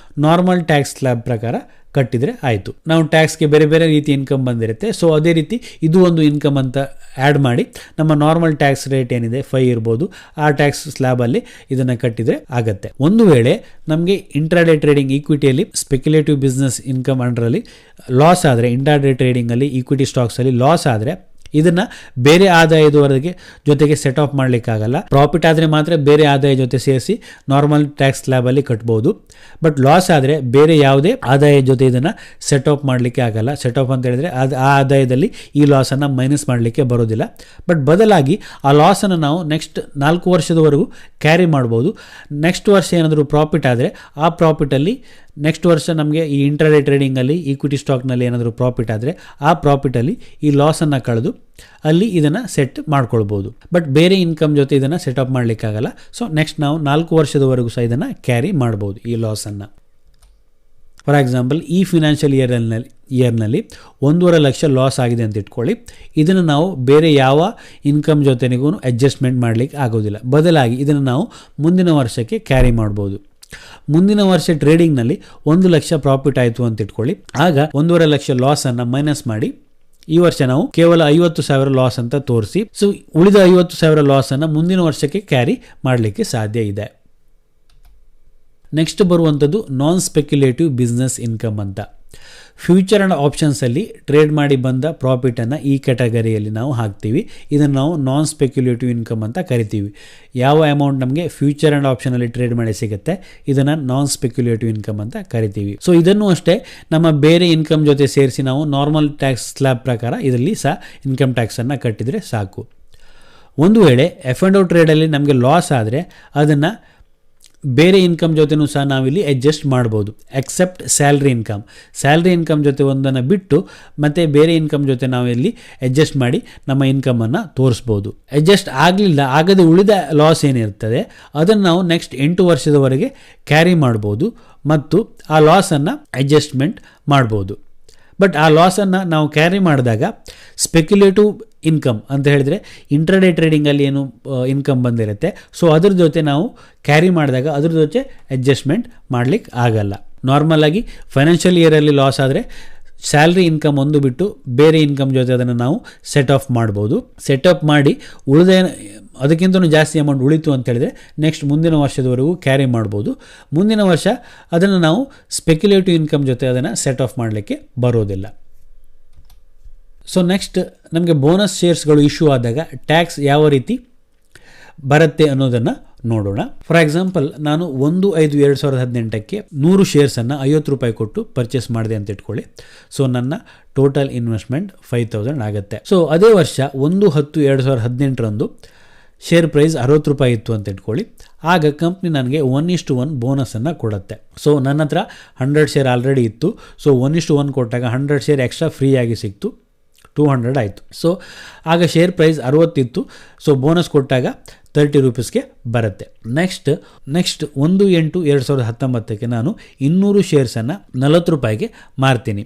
A: ನಾರ್ಮಲ್ ಟ್ಯಾಕ್ಸ್ ಸ್ಲ್ಯಾಬ್ ಪ್ರಕಾರ ಕಟ್ಟಿದರೆ ಆಯಿತು. ನಾವು ಟ್ಯಾಕ್ಸ್ಗೆ ಬೇರೆ ಬೇರೆ ರೀತಿ ಇನ್ಕಮ್ ಬಂದಿರುತ್ತೆ. ಸೊ ಅದೇ ರೀತಿ ಇದು ಒಂದು ಇನ್ಕಮ್ ಅಂತ ಆ್ಯಡ್ ಮಾಡಿ ನಮ್ಮ ನಾರ್ಮಲ್ ಟ್ಯಾಕ್ಸ್ ರೇಟ್ ಏನಿದೆ 5 ಇರ್ಬೋದು, ಆ ಟ್ಯಾಕ್ಸ್ ಸ್ಲ್ಯಾಬಲ್ಲಿ ಇದನ್ನು ಕಟ್ಟಿದರೆ ಆಗುತ್ತೆ. ಒಂದು ವೇಳೆ ನಮಗೆ ಇಂಟ್ರಾಡೇ ಟ್ರೇಡಿಂಗ್ ಈಕ್ವಿಟಿಯಲ್ಲಿ ಸ್ಪೆಕ್ಯುಲೇಟಿವ್ ಬಿಸ್ನೆಸ್ ಇನ್ಕಮ್ ಅಂಡರಲ್ಲಿ ಲಾಸ್ ಆದರೆ, ಇಂಟ್ರಾಡೇ ಟ್ರೇಡಿಂಗಲ್ಲಿ ಈಕ್ವಿಟಿ ಸ್ಟಾಕ್ಸಲ್ಲಿ ಲಾಸ್ ಆದರೆ ಇದನ್ನು ಬೇರೆ ಆದಾಯದವರೆಗೆ ಜೊತೆಗೆ ಸೆಟ್ ಆಫ್ ಮಾಡಲಿಕ್ಕಾಗಲ್ಲ. ಪ್ರಾಫಿಟ್ ಆದರೆ ಮಾತ್ರ ಬೇರೆ ಆದಾಯ ಜೊತೆ ಸೇರಿಸಿ ನಾರ್ಮಲ್ ಟ್ಯಾಕ್ಸ್ ಸ್ಲ್ಯಾಬಲ್ಲಿ ಕಟ್ಬೋದು. ಬಟ್ ಲಾಸ್ ಆದರೆ ಬೇರೆ ಯಾವುದೇ ಆದಾಯ ಜೊತೆ ಇದನ್ನು ಸೆಟ್ ಆಫ್ ಮಾಡಲಿಕ್ಕೆ ಆಗಲ್ಲ. ಸೆಟ್ ಆಫ್ ಅಂತ ಹೇಳಿದರೆ ಆ ಆದಾಯದಲ್ಲಿ ಈ ಲಾಸನ್ನು ಮೈನಸ್ ಮಾಡಲಿಕ್ಕೆ ಬರೋದಿಲ್ಲ. ಬಟ್ ಬದಲಾಗಿ ಆ ಲಾಸನ್ನು ನಾವು ನೆಕ್ಸ್ಟ್ 4 ವರ್ಷದವರೆಗೂ ಕ್ಯಾರಿ ಮಾಡ್ಬೋದು. ನೆಕ್ಸ್ಟ್ ವರ್ಷ ಏನಾದರೂ ಪ್ರಾಫಿಟ್ ಆದರೆ ಆ ಪ್ರಾಫಿಟಲ್ಲಿ ನೆಕ್ಸ್ಟ್ ವರ್ಷ ನಮಗೆ ಈ ಇಂಟ್ರಾಡೇ ಟ್ರೇಡಿಂಗಲ್ಲಿ ಈಕ್ವಿಟಿ ಸ್ಟಾಕ್ನಲ್ಲಿ ಏನಾದರೂ ಪ್ರಾಫಿಟ್ ಆದರೆ ಆ ಪ್ರಾಫಿಟಲ್ಲಿ ಈ ಲಾಸನ್ನು ಕಳೆದು ಅಲ್ಲಿ ಇದನ್ನು ಸೆಟ್ ಮಾಡ್ಕೊಳ್ಬೋದು. ಬಟ್ ಬೇರೆ ಇನ್ಕಮ್ ಜೊತೆ ಇದನ್ನು ಸೆಟ್ ಅಪ್ ಮಾಡಲಿಕ್ಕಾಗಲ್ಲ. ಸೊ ನೆಕ್ಸ್ಟ್ ನಾವು 4 ವರ್ಷದವರೆಗೂ ಸಹ ಇದನ್ನು ಕ್ಯಾರಿ ಮಾಡ್ಬೋದು ಈ ಲಾಸನ್ನು. ಫಾರ್ ಎಕ್ಸಾಂಪಲ್ ಈ ಫಿನಾನ್ಷಿಯಲ್ ಇಯರ್ನಲ್ಲಿ 1.5 ಲಕ್ಷ ಲಾಸ್ ಆಗಿದೆ ಅಂತ ಇಟ್ಕೊಳ್ಳಿ. ಇದನ್ನು ನಾವು ಬೇರೆ ಯಾವ ಇನ್ಕಮ್ ಜೊತೆನಿಗೂ ಅಡ್ಜಸ್ಟ್ಮೆಂಟ್ ಮಾಡಲಿಕ್ಕೆ ಆಗೋದಿಲ್ಲ. ಬದಲಾಗಿ ಇದನ್ನು ನಾವು ಮುಂದಿನ ವರ್ಷಕ್ಕೆ ಕ್ಯಾರಿ ಮಾಡ್ಬೋದು. ಮುಂದಿನ ವರ್ಷ ಟ್ರೇಡಿಂಗ್ನಲ್ಲಿ 1 ಲಕ್ಷ ಪ್ರಾಫಿಟ್ ಆಯಿತು ಅಂತ ಇಟ್ಕೊಳ್ಳಿ. ಆಗ 1.5 ಲಕ್ಷ ಲಾಸನ್ನು ಮೈನಸ್ ಮಾಡಿ ಈ ವರ್ಷ ನಾವು ಕೇವಲ 50,000 ಲಾಸ್ ಅಂತ ತೋರಿಸಿ, ಸೊ ಉಳಿದ 50,000 ಲಾಸನ್ನು ಮುಂದಿನ ವರ್ಷಕ್ಕೆ ಕ್ಯಾರಿ ಮಾಡಲಿಕ್ಕೆ ಸಾಧ್ಯ ಇದೆ. ನೆಕ್ಸ್ಟ್ ಬರುವಂಥದ್ದು ನಾನ್ ಸ್ಪೆಕ್ಯುಲೇಟಿವ್ ಬಿಸ್ನೆಸ್ ಇನ್ಕಮ್ ಅಂತ. ಫ್ಯೂಚರ್ ಆ್ಯಂಡ್ ಆಪ್ಷನ್ಸಲ್ಲಿ ಟ್ರೇಡ್ ಮಾಡಿ ಬಂದ ಪ್ರಾಫಿಟನ್ನು ಈ ಕ್ಯಾಟಗರಿಯಲ್ಲಿ ನಾವು ಹಾಕ್ತೀವಿ. ಇದನ್ನು ನಾವು ನಾನ್ ಸ್ಪೆಕ್ಯುಲೇಟಿವ್ ಇನ್ಕಮ್ ಅಂತ ಕರಿತೀವಿ. ಯಾವ ಅಮೌಂಟ್ ನಮಗೆ ಫ್ಯೂಚರ್ ಆ್ಯಂಡ್ ಆಪ್ಷನಲ್ಲಿ ಟ್ರೇಡ್ ಮಾಡಿ ಸಿಗುತ್ತೆ ಇದನ್ನು ನಾನ್ ಸ್ಪೆಕ್ಯುಲೇಟಿವ್ ಇನ್ಕಮ್ ಅಂತ ಕರಿತೀವಿ. ಸೊ ಇದನ್ನು ಅಷ್ಟೇ ನಮ್ಮ ಬೇರೆ ಇನ್ಕಮ್ ಜೊತೆ ಸೇರಿಸಿ ನಾವು ನಾರ್ಮಲ್ ಟ್ಯಾಕ್ಸ್ ಸ್ಲ್ಯಾಬ್ ಪ್ರಕಾರ ಇದರಲ್ಲಿ ಸಹ ಇನ್ಕಮ್ ಟ್ಯಾಕ್ಸನ್ನು ಕಟ್ಟಿದರೆ ಸಾಕು. ಒಂದು ವೇಳೆ ಎಫ್ ಆ್ಯಂಡ್ ಓ ಟ್ರೇಡಲ್ಲಿ ನಮಗೆ ಲಾಸ್ ಆದರೆ ಅದನ್ನು ಬೇರೆ ಇನ್ಕಮ್ ಜೊತೆನೂ ಸಹ ನಾವಿಲ್ಲಿ ಅಡ್ಜಸ್ಟ್ ಮಾಡ್ಬೋದು. ಎಕ್ಸೆಪ್ಟ್ ಸ್ಯಾಲ್ರಿ ಇನ್ಕಮ್ ಜೊತೆ ಒಂದನ್ನು ಬಿಟ್ಟು ಮತ್ತು ಬೇರೆ ಇನ್ಕಮ್ ಜೊತೆ ನಾವಿಲ್ಲಿ ಅಡ್ಜಸ್ಟ್ ಮಾಡಿ ನಮ್ಮ ಇನ್ಕಮನ್ನು ತೋರಿಸ್ಬೋದು. ಅಡ್ಜಸ್ಟ್ ಆಗದೆ ಉಳಿದ ಲಾಸ್ ಏನಿರ್ತದೆ ಅದನ್ನು ನಾವು ನೆಕ್ಸ್ಟ್ 8 ವರ್ಷದವರೆಗೆ ಕ್ಯಾರಿ ಮಾಡ್ಬೋದು ಮತ್ತು ಆ ಲಾಸನ್ನು ಅಡ್ಜಸ್ಟ್ಮೆಂಟ್ ಮಾಡ್ಬೋದು. ಬಟ್ ಆ ಲಾಸನ್ನು ನಾವು ಕ್ಯಾರಿ ಮಾಡಿದಾಗ ಸ್ಪೆಕ್ಯುಲೇಟಿವ್ ಇನ್ಕಮ್ ಅಂತ ಹೇಳಿದರೆ ಇಂಟ್ರಾಡೇ ಟ್ರೇಡಿಂಗಲ್ಲಿ ಏನು ಇನ್ಕಮ್ ಬಂದಿರುತ್ತೆ, ಸೊ ಅದ್ರ ಜೊತೆ ನಾವು ಕ್ಯಾರಿ ಮಾಡಿದಾಗ ಅದ್ರ ಜೊತೆ ಅಡ್ಜಸ್ಟ್ಮೆಂಟ್ ಮಾಡಲಿಕ್ಕೆ ಆಗಲ್ಲ. ನಾರ್ಮಲಾಗಿ ಫೈನಾನ್ಷಿಯಲ್ ಇಯರಲ್ಲಿ ಲಾಸ್ ಆದರೆ ಸ್ಯಾಲ್ರಿ ಇನ್ಕಮ್ ಒಂದು ಬಿಟ್ಟು ಬೇರೆ ಇನ್ಕಮ್ ಜೊತೆ ಅದನ್ನು ನಾವು ಸೆಟ್ ಆಫ್ ಮಾಡ್ಬೋದು. ಸೆಟ್ ಅಪ್ ಮಾಡಿ ಉಳಿದ ಅದಕ್ಕಿಂತಲೂ ಜಾಸ್ತಿ ಅಮೌಂಟ್ ಉಳಿತು ಅಂತ ಹೇಳಿದರೆ ನೆಕ್ಸ್ಟ್ ಮುಂದಿನ ವರ್ಷದವರೆಗೂ ಕ್ಯಾರಿ ಮಾಡ್ಬೋದು. ಮುಂದಿನ ವರ್ಷ ಅದನ್ನು ನಾವು ಸ್ಪೆಕ್ಯುಲೇಟಿವ್ ಇನ್ಕಮ್ ಜೊತೆ ಅದನ್ನು ಸೆಟ್ ಆಫ್ ಮಾಡಲಿಕ್ಕೆ ಬರೋದಿಲ್ಲ. ಸೊ ನೆಕ್ಸ್ಟ್ ನಮಗೆ ಬೋನಸ್ ಶೇರ್ಸ್ಗಳು ಇಶ್ಯೂ ಆದಾಗ ಟ್ಯಾಕ್ಸ್ ಯಾವ ರೀತಿ ಬರುತ್ತೆ ಅನ್ನೋದನ್ನು ನೋಡೋಣ. ಫಾರ್ ಎಕ್ಸಾಂಪಲ್ ನಾನು 1/5/2018ಕ್ಕೆ 100 ಶೇರ್ಸನ್ನು 50 ರೂಪಾಯಿ ಕೊಟ್ಟು ಪರ್ಚೇಸ್ ಮಾಡಿದೆ ಅಂತ ಇಟ್ಕೊಳ್ಳಿ. ಸೊ ನನ್ನ ಟೋಟಲ್ ಇನ್ವೆಸ್ಟ್ಮೆಂಟ್ 5,000 ಆಗುತ್ತೆ. ಸೊ ಅದೇ ವರ್ಷ 1/10/2018 ಶೇರ್ ಪ್ರೈಸ್ 60 ರೂಪಾಯಿ ಇತ್ತು ಅಂತ ಇಟ್ಕೊಳ್ಳಿ. ಆಗ ಕಂಪ್ನಿ ನನಗೆ 1:1 ಬೋನಸನ್ನು ಕೊಡುತ್ತೆ. ಸೊ ನನ್ನ ಹತ್ರ 100 ಶೇರ್ ಆಲ್ರೆಡಿ ಇತ್ತು. ಸೊ 1:1 ಕೊಟ್ಟಾಗ 100 ಶೇರ್ ಎಕ್ಸ್ಟ್ರಾ ಫ್ರೀಯಾಗಿ ಸಿಕ್ತು, 200 ಆಯಿತು. ಸೊ ಆಗ ಶೇರ್ ಪ್ರೈಸ್ 60 ಇತ್ತು. ಸೊ ಬೋನಸ್ ಕೊಟ್ಟಾಗ 30 ರೂಪೀಸ್ಗೆ ಬರುತ್ತೆ. ನೆಕ್ಸ್ಟ್ 1/8/2019ಕ್ಕೆ ನಾನು 200 ಶೇರ್ಸನ್ನು 40 ರೂಪಾಯಿಗೆ ಮಾರ್ತೀನಿ.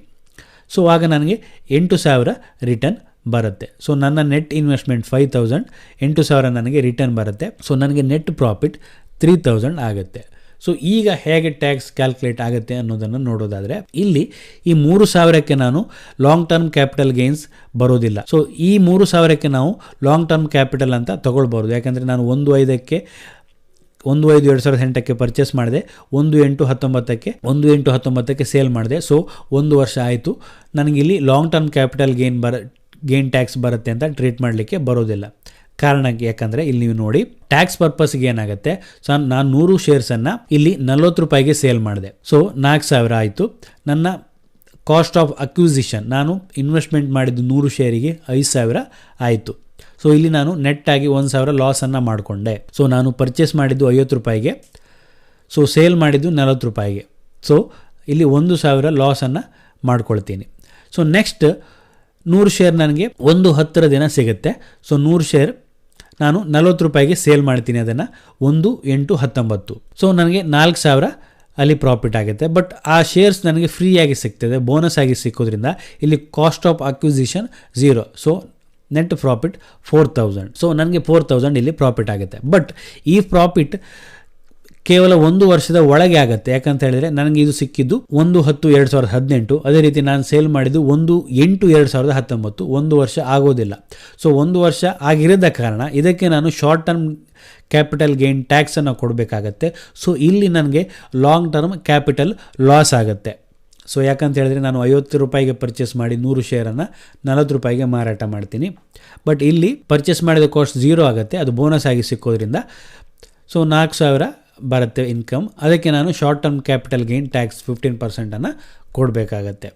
A: ಸೊ ಆಗ ನನಗೆ 8,000 ರಿಟರ್ನ್ ಬರುತ್ತೆ. ಸೊ ನನ್ನ ನೆಟ್ ಇನ್ವೆಸ್ಟ್ಮೆಂಟ್ 5,000, 8,000 ನನಗೆ ರಿಟರ್ನ್ ಬರುತ್ತೆ. ಸೊ ನನಗೆ ನೆಟ್ ಪ್ರಾಫಿಟ್ 3,000 ಆಗುತ್ತೆ. ಸೊ ಈಗ ಹೇಗೆ ಟ್ಯಾಕ್ಸ್ ಕ್ಯಾಲ್ಕುಲೇಟ್ ಆಗುತ್ತೆ ಅನ್ನೋದನ್ನು ನೋಡೋದಾದರೆ ಇಲ್ಲಿ ಈ 3,000ಕ್ಕೆ ನಾನು ಲಾಂಗ್ ಟರ್ಮ್ ಕ್ಯಾಪಿಟಲ್ ಗೇನ್ಸ್ ಬರೋದಿಲ್ಲ. ಸೊ ಈ 3,000ಕ್ಕೆ ನಾವು ಲಾಂಗ್ ಟರ್ಮ್ ಕ್ಯಾಪಿಟಲ್ ಅಂತ ತೊಗೊಳ್ಬಾರ್ದು. ಯಾಕಂದರೆ ನಾನು 1/5/2018ಕ್ಕೆ ಪರ್ಚೇಸ್ ಮಾಡಿದೆ, 1/8/19ಕ್ಕೆ ಸೇಲ್ ಮಾಡಿದೆ. ಸೊ 1 ವರ್ಷ ಆಯಿತು. ನನಗಿಲ್ಲಿ long term capital gain tax ಬರುತ್ತೆ ಅಂತ ಟ್ರೀಟ್ ಮಾಡಲಿಕ್ಕೆ ಬರೋದಿಲ್ಲ. ಕಾರಣಕ್ಕೆ ಯಾಕಂದರೆ ಇಲ್ಲಿ ನೀವು ನೋಡಿ ಟ್ಯಾಕ್ಸ್ ಪರ್ಪಸ್ಗೆ ಏನಾಗುತ್ತೆ, ಸೊ ನಾನು 100 ಶೇರ್ಸನ್ನು ಇಲ್ಲಿ 40 ರೂಪಾಯಿಗೆ ಸೇಲ್ ಮಾಡಿದೆ. ಸೊ 4,000 ಆಯಿತು. ನನ್ನ ಕಾಸ್ಟ್ ಆಫ್ ಅಕ್ವಿಸಿಷನ್ ನಾನು ಇನ್ವೆಸ್ಟ್ಮೆಂಟ್ ಮಾಡಿದ್ದು 100 ಶೇರಿಗೆ 5,000 ಆಯಿತು. ಸೊ ಇಲ್ಲಿ ನಾನು ನೆಟ್ಟಾಗಿ 1,000 ಲಾಸನ್ನು ಮಾಡಿಕೊಂಡೆ. ಸೊ ನಾನು ಪರ್ಚೇಸ್ ಮಾಡಿದ್ದು 50 ರೂಪಾಯಿಗೆ, ಸೊ ಸೇಲ್ ಮಾಡಿದ್ದು 40 ರೂಪಾಯಿಗೆ. ಸೊ ಇಲ್ಲಿ 1,000 ಲಾಸನ್ನು ಮಾಡ್ಕೊಳ್ತೀನಿ. ಸೊ ನೆಕ್ಸ್ಟ್ 100 ಶೇರ್ ನನಗೆ 10 ದಿನ ಸಿಗುತ್ತೆ. ಸೊ 100 ಶೇರ್ ನಾನು 40 ರೂಪಾಯಿಗೆ ಸೇಲ್ ಮಾಡ್ತೀನಿ ಅದನ್ನು 1/8/19. ಸೊ ನನಗೆ 4,000 ಅಲ್ಲಿ ಪ್ರಾಫಿಟ್ ಆಗುತ್ತೆ. ಬಟ್ ಆ ಶೇರ್ಸ್ ನನಗೆ ಫ್ರೀಯಾಗಿ ಸಿಗ್ತದೆ, ಬೋನಸ್ ಆಗಿ ಸಿಕ್ಕೋದ್ರಿಂದ ಇಲ್ಲಿ cost of acquisition 0. So net profit 4,000. So ನನಗೆ 4,000 ಇಲ್ಲಿ ಪ್ರಾಫಿಟ್ ಆಗುತ್ತೆ. ಬಟ್ ಈ ಪ್ರಾಫಿಟ್ ಕೇವಲ 1 ವರ್ಷದ ಒಳಗೆ ಆಗುತ್ತೆ. ಯಾಕಂತ ಹೇಳಿದರೆ ನನಗೆ ಇದು ಸಿಕ್ಕಿದ್ದು 1/10/2018. ಅದೇ ರೀತಿ ನಾನು ಸೇಲ್ ಮಾಡಿದ್ದು 1/8/2019. 1 ವರ್ಷ ಆಗೋದಿಲ್ಲ. ಸೊ 1 ವರ್ಷ ಆಗಿರದ ಕಾರಣ ಇದಕ್ಕೆ ನಾನು ಶಾರ್ಟ್ ಟರ್ಮ್ ಕ್ಯಾಪಿಟಲ್ ಗೇನ್ ಟ್ಯಾಕ್ಸನ್ನು ಕೊಡಬೇಕಾಗತ್ತೆ. ಸೊ ಇಲ್ಲಿ ನನಗೆ ಲಾಂಗ್ ಟರ್ಮ್ ಕ್ಯಾಪಿಟಲ್ ಲಾಸ್ ಆಗುತ್ತೆ. ಸೊ ಯಾಕಂತ ಹೇಳಿದ್ರೆ ನಾನು 50 ರೂಪಾಯಿಗೆ ಪರ್ಚೇಸ್ ಮಾಡಿ 100 ಶೇರನ್ನು 40 ರೂಪಾಯಿಗೆ ಮಾರಾಟ ಮಾಡ್ತೀನಿ. ಬಟ್ ಇಲ್ಲಿ ಪರ್ಚೇಸ್ ಮಾಡಿದ ಕಾಸ್ಟ್ 0 ಆಗುತ್ತೆ, ಅದು ಬೋನಸ್ ಆಗಿ ಸಿಕ್ಕೋದ್ರಿಂದ. ಸೊ 4,000 ಬರುತ್ತೆ ಇನ್ಕಮ್. ಅದಕ್ಕೆ ನಾನು short term capital gain tax 15% ಕೊಡಬೇಕಾಗತ್ತೆ.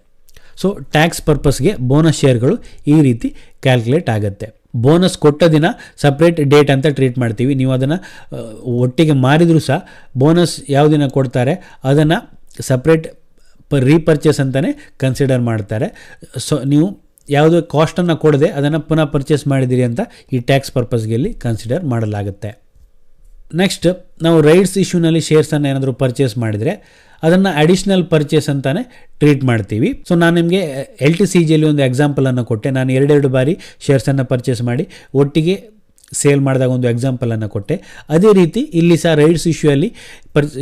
A: ಸೊ ಟ್ಯಾಕ್ಸ್ ಪರ್ಪಸ್ಗೆ ಬೋನಸ್ ಶೇರ್ಗಳು ಈ ರೀತಿ ಕ್ಯಾಲ್ಕುಲೇಟ್ ಆಗುತ್ತೆ. ಬೋನಸ್ ಕೊಟ್ಟ ದಿನ ಸಪ್ರೇಟ್ ಡೇಟ್ ಅಂತ ಟ್ರೀಟ್ ಮಾಡ್ತೀವಿ. ನೀವು ಅದನ್ನು ಒಟ್ಟಿಗೆ ಮಾರಿದರೂ ಸಹ ಬೋನಸ್ ಯಾವ ದಿನ ಕೊಡ್ತಾರೆ ಅದನ್ನು ಸಪ್ರೇಟ್ ರೀಪರ್ಚೇಸ್ ಅಂತಲೇ ಕನ್ಸಿಡರ್ ಮಾಡ್ತಾರೆ. ಸೊ ನೀವು ಯಾವುದೋ ಕಾಸ್ಟನ್ನು ಕೊಡದೆ ಅದನ್ನು ಪುನಃ ಪರ್ಚೇಸ್ ಮಾಡಿದಿರಿ ಅಂತ ಈ ಟ್ಯಾಕ್ಸ್ ಪರ್ಪಸ್ಗೆ ಇಲ್ಲಿ ಕನ್ಸಿಡರ್ ಮಾಡಲಾಗುತ್ತೆ. ನೆಕ್ಸ್ಟ್ ನಾವು ರೈಟ್ಸ್ ಇಶ್ಯೂನಲ್ಲಿ ಶೇರ್ಸನ್ನು ಏನಾದರೂ ಪರ್ಚೇಸ್ ಮಾಡಿದರೆ ಅದನ್ನು ಅಡಿಷ್ನಲ್ ಪರ್ಚೇಸ್ ಅಂತಲೇ ಟ್ರೀಟ್ ಮಾಡ್ತೀವಿ. ಸೊ ನಾನು ನಿಮಗೆ LTCGಯಲ್ಲಿ ಒಂದು ಎಕ್ಸಾಂಪಲನ್ನು ಕೊಟ್ಟೆ. ನಾನು 2 ಬಾರಿ ಶೇರ್ಸನ್ನು ಪರ್ಚೇಸ್ ಮಾಡಿ ಒಟ್ಟಿಗೆ ಸೇಲ್ ಮಾಡಿದಾಗ ಒಂದು ಎಕ್ಸಾಂಪಲನ್ನು ಕೊಟ್ಟೆ. ಅದೇ ರೀತಿ ಇಲ್ಲಿ ಸಹ ರೈಟ್ಸ್ ಇಶ್ಯೂಯಲ್ಲಿ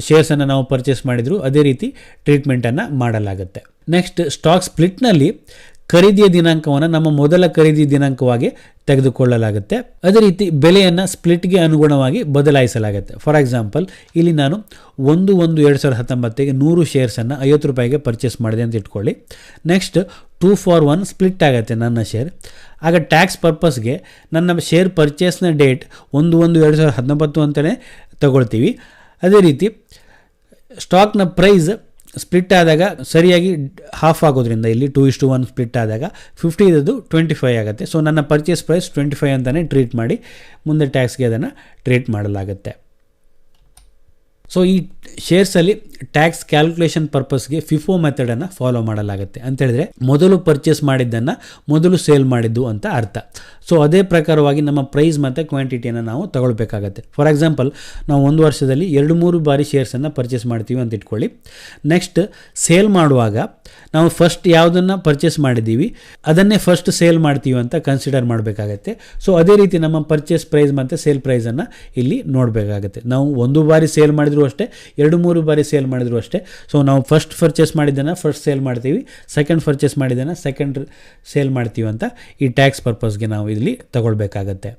A: ಶೇರ್ಸನ್ನು ನಾವು ಪರ್ಚೇಸ್ ಮಾಡಿದರೂ ಅದೇ ರೀತಿ ಟ್ರೀಟ್ಮೆಂಟನ್ನು ಮಾಡಲಾಗುತ್ತೆ. ನೆಕ್ಸ್ಟ್ ಸ್ಟಾಕ್ ಸ್ಪ್ಲಿಟ್ನಲ್ಲಿ ಖರೀದಿಯ ದಿನಾಂಕವನ್ನು ನಮ್ಮ ಮೊದಲ ಖರೀದಿ ದಿನಾಂಕವಾಗಿ ತೆಗೆದುಕೊಳ್ಳಲಾಗುತ್ತೆ. ಅದೇ ರೀತಿ ಬೆಲೆಯನ್ನು ಸ್ಪ್ಲಿಟ್ಗೆ ಅನುಗುಣವಾಗಿ ಬದಲಾಯಿಸಲಾಗುತ್ತೆ. ಫಾರ್ ಎಕ್ಸಾಂಪಲ್ ಇಲ್ಲಿ ನಾನು 1/1/2019 100 ಶೇರ್ಸನ್ನು 50 ರೂಪಾಯಿಗೆ ಪರ್ಚೇಸ್ ಮಾಡಿದೆ ಅಂತ ಇಟ್ಕೊಳ್ಳಿ. ನೆಕ್ಸ್ಟ್ 2-for-1 ಸ್ಪ್ಲಿಟ್ ಆಗುತ್ತೆ ನನ್ನ ಶೇರ್. ಆಗ ಟ್ಯಾಕ್ಸ್ ಪರ್ಪಸ್ಗೆ ನನ್ನ ಶೇರ್ ಪರ್ಚೇಸ್ನ ಡೇಟ್ 1/1/2019 ಅಂತಲೇ ತಗೊಳ್ತೀವಿ. ಅದೇ ರೀತಿ ಸ್ಟಾಕ್ನ ಪ್ರೈಸ್ ಸ್ಪ್ಲಿಟ್ ಆದಾಗ ಸರಿಯಾಗಿ ಹಾಫ್ ಆಗೋದ್ರಿಂದ ಇಲ್ಲಿ 2:1 ಸ್ಪ್ಲಿಟ್ ಆದಾಗ 50 ಇದ್ದು 25 ಆಗುತ್ತೆ. ಸೊ ನನ್ನ ಪರ್ಚೇಸ್ ಪ್ರೈಸ್ 25 ಅಂತಲೇ ಟ್ರೀಟ್ ಮಾಡಿ ಮುಂದೆ ಟ್ಯಾಕ್ಸ್ಗೆ ಅದನ್ನು ಟ್ರೀಟ್ ಮಾಡಲಾಗುತ್ತೆ. ಸೊ ಈ ಶೇರ್ಸಲ್ಲಿ ಟ್ಯಾಕ್ಸ್ ಕ್ಯಾಲ್ಕುಲೇಷನ್ ಪರ್ಪಸ್ಗೆ FIFO ಮೆಥಡನ್ನು ಫಾಲೋ ಮಾಡಲಾಗುತ್ತೆ. ಅಂತ ಹೇಳಿದ್ರೆ ಮೊದಲು ಪರ್ಚೇಸ್ ಮಾಡಿದ್ದನ್ನು ಮೊದಲು ಸೇಲ್ ಮಾಡಿದ್ದು ಅಂತ ಅರ್ಥ. ಸೊ ಅದೇ ಪ್ರಕಾರವಾಗಿ ನಮ್ಮ ಪ್ರೈಸ್ ಮತ್ತು ಕ್ವಾಂಟಿಟಿಯನ್ನು ನಾವು ತಗೊಳ್ಬೇಕಾಗತ್ತೆ. ಫಾರ್ ಎಕ್ಸಾಂಪಲ್ ನಾವು 1 ವರ್ಷದಲ್ಲಿ 2-3 ಬಾರಿ ಶೇರ್ಸನ್ನು ಪರ್ಚೇಸ್ ಮಾಡ್ತೀವಿ ಅಂತ ಇಟ್ಕೊಳ್ಳಿ. ನೆಕ್ಸ್ಟ್ ಸೇಲ್ ಮಾಡುವಾಗ ನಾವು ಫಸ್ಟ್ ಯಾವುದನ್ನು ಪರ್ಚೇಸ್ ಮಾಡಿದ್ದೀವಿ ಅದನ್ನೇ ಫಸ್ಟ್ ಸೇಲ್ ಮಾಡ್ತೀವಿ ಅಂತ ಕನ್ಸಿಡರ್ ಮಾಡಬೇಕಾಗತ್ತೆ. ಸೊ ಅದೇ ರೀತಿ ನಮ್ಮ ಪರ್ಚೇಸ್ ಪ್ರೈಸ್ ಮತ್ತು ಸೇಲ್ ಪ್ರೈಸನ್ನು ಇಲ್ಲಿ ನೋಡಬೇಕಾಗತ್ತೆ. ನಾವು 1 ಬಾರಿ ಸೇಲ್ ಮಾಡಿದ್ರು ಅಷ್ಟೇ, 2-3 ಬಾರಿ ಸೇಲ್ ಮಾಡಿದ್ರು ಅಷ್ಟೇ. ಸೊ ನಾವು ಫಸ್ಟ್ ಪರ್ಚೇಸ್ ಮಾಡಿದ್ದನ್ನು ಫಸ್ಟ್ ಸೇಲ್ ಮಾಡ್ತೀವಿ, ಸೆಕೆಂಡ್ ಪರ್ಚೇಸ್ ಮಾಡಿದ್ದನ್ನು ಸೆಕೆಂಡ್ ಸೇಲ್ ಮಾಡ್ತೀವಿ ಅಂತ ಈ ಟ್ಯಾಕ್ಸ್ ಪರ್ಪಸ್ಗೆ ನಾವು ಇಲ್ಲಿ ತಗೊಳ್ಬೇಕಾಗತ್ತೆ.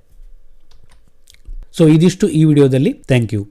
A: ಸೊ ಇದಿಷ್ಟು ಈ ವಿಡಿಯೋದಲ್ಲಿ. Thank you.